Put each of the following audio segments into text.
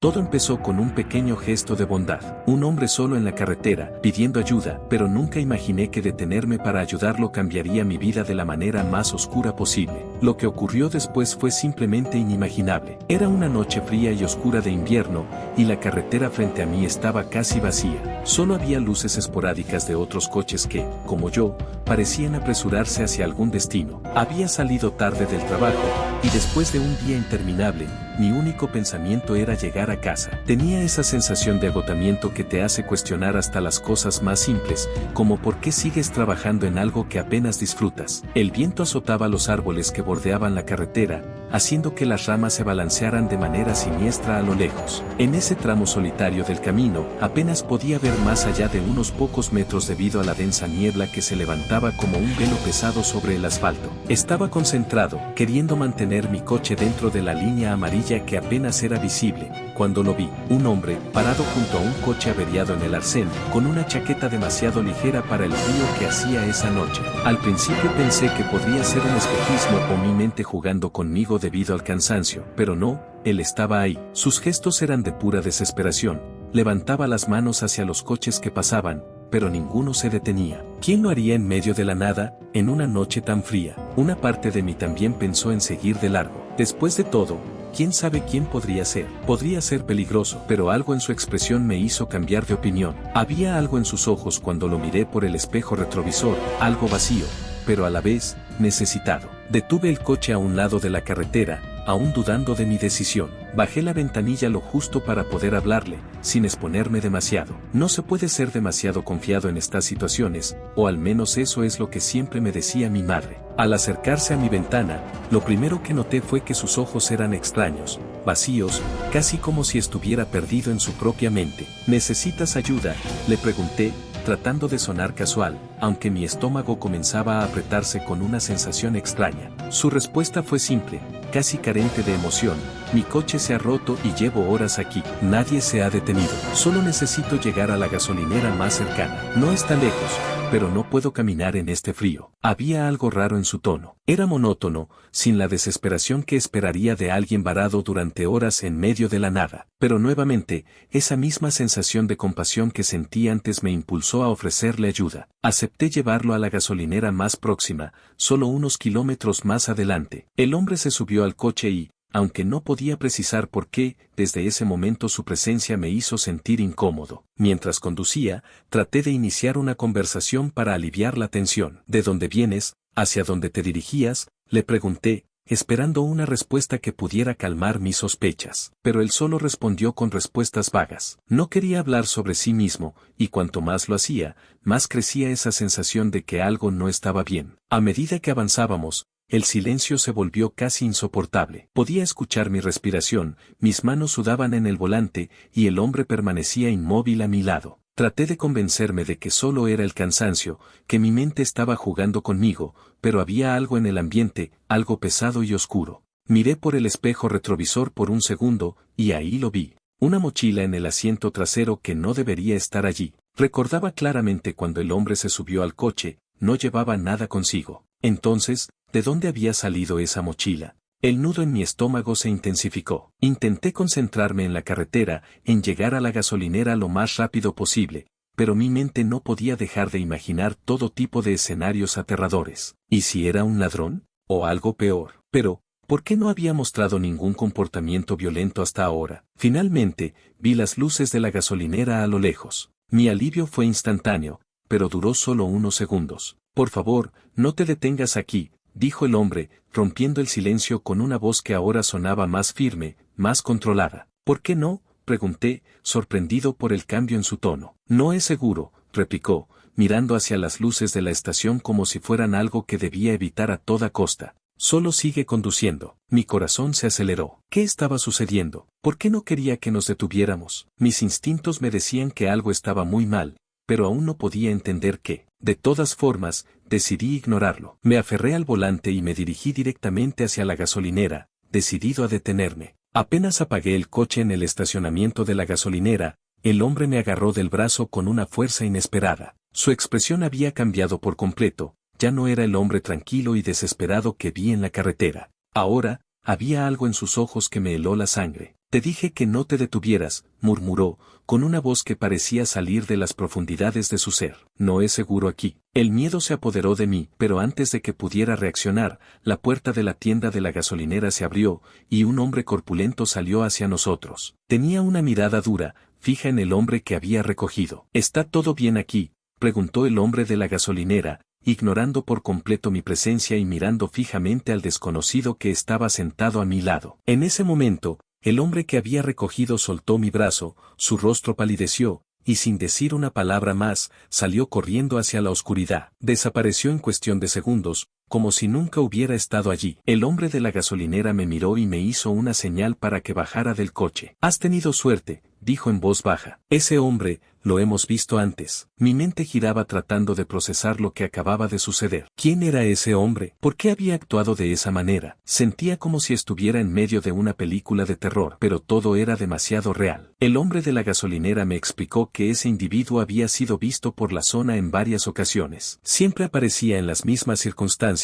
Todo empezó con un pequeño gesto de bondad. Un hombre solo en la carretera, pidiendo ayuda, pero nunca imaginé que detenerme para ayudarlo cambiaría mi vida de la manera más oscura posible. Lo que ocurrió después fue simplemente inimaginable. Era una noche fría y oscura de invierno, y la carretera frente a mí estaba casi vacía. Solo había luces esporádicas de otros coches que, como yo, parecían apresurarse hacia algún destino. Había salido tarde del trabajo, y después de un día interminable, mi único pensamiento era llegar a casa. Tenía esa sensación de agotamiento que te hace cuestionar hasta las cosas más simples, como por qué sigues trabajando en algo que apenas disfrutas. El viento azotaba los árboles que bordeaban la carretera, haciendo que las ramas se balancearan de manera siniestra a lo lejos. En ese tramo solitario del camino, apenas podía ver más allá de unos pocos metros debido a la densa niebla que se levantaba como un velo pesado sobre el asfalto. Estaba concentrado, queriendo mantener mi coche dentro de la línea amarilla que apenas era visible, cuando lo vi, un hombre, parado junto a un coche averiado en el arcén, con una chaqueta demasiado ligera para el frío que hacía esa noche. Al principio pensé que podría ser un espejismo o mi mente jugando conmigo debido al cansancio, pero no, él estaba ahí. Sus gestos eran de pura desesperación. Levantaba las manos hacia los coches que pasaban, pero ninguno se detenía. ¿Quién lo haría en medio de la nada, en una noche tan fría? Una parte de mí también pensó en seguir de largo. Después de todo, ¿quién sabe quién podría ser? Podría ser peligroso, pero algo en su expresión me hizo cambiar de opinión. Había algo en sus ojos cuando lo miré por el espejo retrovisor, algo vacío, pero a la vez, necesitado. Detuve el coche a un lado de la carretera, aún dudando de mi decisión. Bajé la ventanilla lo justo para poder hablarle, sin exponerme demasiado. No se puede ser demasiado confiado en estas situaciones, o al menos eso es lo que siempre me decía mi madre. Al acercarse a mi ventana, lo primero que noté fue que sus ojos eran extraños, vacíos, casi como si estuviera perdido en su propia mente. ¿Necesitas ayuda?, le pregunté, tratando de sonar casual, aunque mi estómago comenzaba a apretarse con una sensación extraña. Su respuesta fue simple, casi carente de emoción: mi coche se ha roto y llevo horas aquí. Nadie se ha detenido. Solo necesito llegar a la gasolinera más cercana. No está lejos, pero no puedo caminar en este frío. Había algo raro en su tono. Era monótono, sin la desesperación que esperaría de alguien varado durante horas en medio de la nada. Pero nuevamente, esa misma sensación de compasión que sentí antes me impulsó a ofrecerle ayuda. Acepté llevarlo a la gasolinera más próxima, solo unos kilómetros más adelante. El hombre se subió al coche y, aunque no podía precisar por qué, desde ese momento su presencia me hizo sentir incómodo. Mientras conducía, traté de iniciar una conversación para aliviar la tensión. ¿De dónde vienes? ¿Hacia dónde te dirigías?, le pregunté, esperando una respuesta que pudiera calmar mis sospechas. Pero él solo respondió con respuestas vagas. No quería hablar sobre sí mismo, y cuanto más lo hacía, más crecía esa sensación de que algo no estaba bien. A medida que avanzábamos, el silencio se volvió casi insoportable. Podía escuchar mi respiración, mis manos sudaban en el volante, y el hombre permanecía inmóvil a mi lado. Traté de convencerme de que solo era el cansancio, que mi mente estaba jugando conmigo, pero había algo en el ambiente, algo pesado y oscuro. Miré por el espejo retrovisor por un segundo, y ahí lo vi. Una mochila en el asiento trasero que no debería estar allí. Recordaba claramente cuando el hombre se subió al coche, no llevaba nada consigo. Entonces, ¿de dónde había salido esa mochila? El nudo en mi estómago se intensificó. Intenté concentrarme en la carretera, en llegar a la gasolinera lo más rápido posible, pero mi mente no podía dejar de imaginar todo tipo de escenarios aterradores. ¿Y si era un ladrón? ¿O algo peor? Pero, ¿por qué no había mostrado ningún comportamiento violento hasta ahora? Finalmente, vi las luces de la gasolinera a lo lejos. Mi alivio fue instantáneo, pero duró solo unos segundos. Por favor, no te detengas aquí, dijo el hombre, rompiendo el silencio con una voz que ahora sonaba más firme, más controlada. ¿Por qué no?, pregunté, sorprendido por el cambio en su tono. No es seguro, replicó, mirando hacia las luces de la estación como si fueran algo que debía evitar a toda costa. Solo sigue conduciendo. Mi corazón se aceleró. ¿Qué estaba sucediendo? ¿Por qué no quería que nos detuviéramos? Mis instintos me decían que algo estaba muy mal, pero aún no podía entender qué. De todas formas, decidí ignorarlo. Me aferré al volante y me dirigí directamente hacia la gasolinera, decidido a detenerme. Apenas apagué el coche en el estacionamiento de la gasolinera, el hombre me agarró del brazo con una fuerza inesperada. Su expresión había cambiado por completo, ya no era el hombre tranquilo y desesperado que vi en la carretera. Ahora, había algo en sus ojos que me heló la sangre. Te dije que no te detuvieras, murmuró, con una voz que parecía salir de las profundidades de su ser. No es seguro aquí. El miedo se apoderó de mí, pero antes de que pudiera reaccionar, la puerta de la tienda de la gasolinera se abrió, y un hombre corpulento salió hacia nosotros. Tenía una mirada dura, fija en el hombre que había recogido. ¿Está todo bien aquí?, preguntó el hombre de la gasolinera, ignorando por completo mi presencia y mirando fijamente al desconocido que estaba sentado a mi lado. En ese momento, el hombre que había recogido soltó mi brazo, su rostro palideció, y sin decir una palabra más, salió corriendo hacia la oscuridad. Desapareció en cuestión de segundos, como si nunca hubiera estado allí. El hombre de la gasolinera me miró y me hizo una señal para que bajara del coche. «Has tenido suerte», dijo en voz baja. «Ese hombre, lo hemos visto antes». Mi mente giraba tratando de procesar lo que acababa de suceder. ¿Quién era ese hombre? ¿Por qué había actuado de esa manera? Sentía como si estuviera en medio de una película de terror, pero todo era demasiado real. El hombre de la gasolinera me explicó que ese individuo había sido visto por la zona en varias ocasiones. Siempre aparecía en las mismas circunstancias,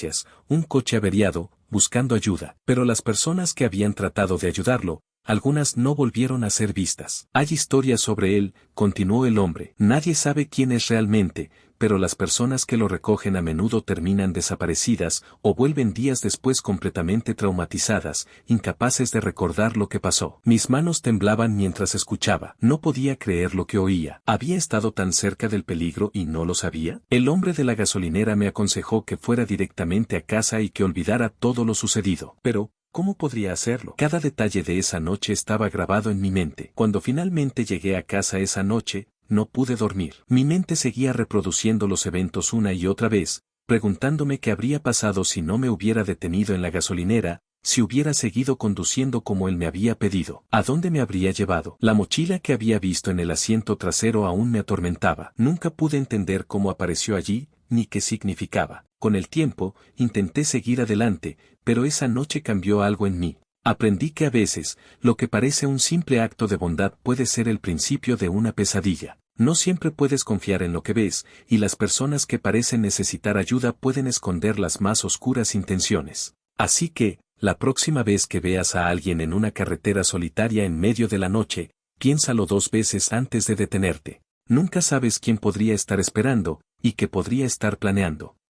un coche averiado, buscando ayuda, pero las personas que habían tratado de ayudarlo, algunas no volvieron a ser vistas. Hay historias sobre él, continuó el hombre. Nadie sabe quién es realmente, pero las personas que lo recogen a menudo terminan desaparecidas o vuelven días después completamente traumatizadas, incapaces de recordar lo que pasó. Mis manos temblaban mientras escuchaba. No podía creer lo que oía. ¿Había estado tan cerca del peligro y no lo sabía? El hombre de la gasolinera me aconsejó que fuera directamente a casa y que olvidara todo lo sucedido. Pero, ¿cómo podría hacerlo? Cada detalle de esa noche estaba grabado en mi mente. Cuando finalmente llegué a casa esa noche, no pude dormir. Mi mente seguía reproduciendo los eventos una y otra vez, preguntándome qué habría pasado si no me hubiera detenido en la gasolinera, si hubiera seguido conduciendo como él me había pedido. ¿A dónde me habría llevado? La mochila que había visto en el asiento trasero aún me atormentaba. Nunca pude entender cómo apareció allí, ni qué significaba. Con el tiempo, intenté seguir adelante, pero esa noche cambió algo en mí. Aprendí que a veces, lo que parece un simple acto de bondad puede ser el principio de una pesadilla. No siempre puedes confiar en lo que ves, y las personas que parecen necesitar ayuda pueden esconder las más oscuras intenciones. Así que, la próxima vez que veas a alguien en una carretera solitaria en medio de la noche, piénsalo 2 veces antes de detenerte. Nunca sabes quién podría estar esperando, y qué podría estar planeando.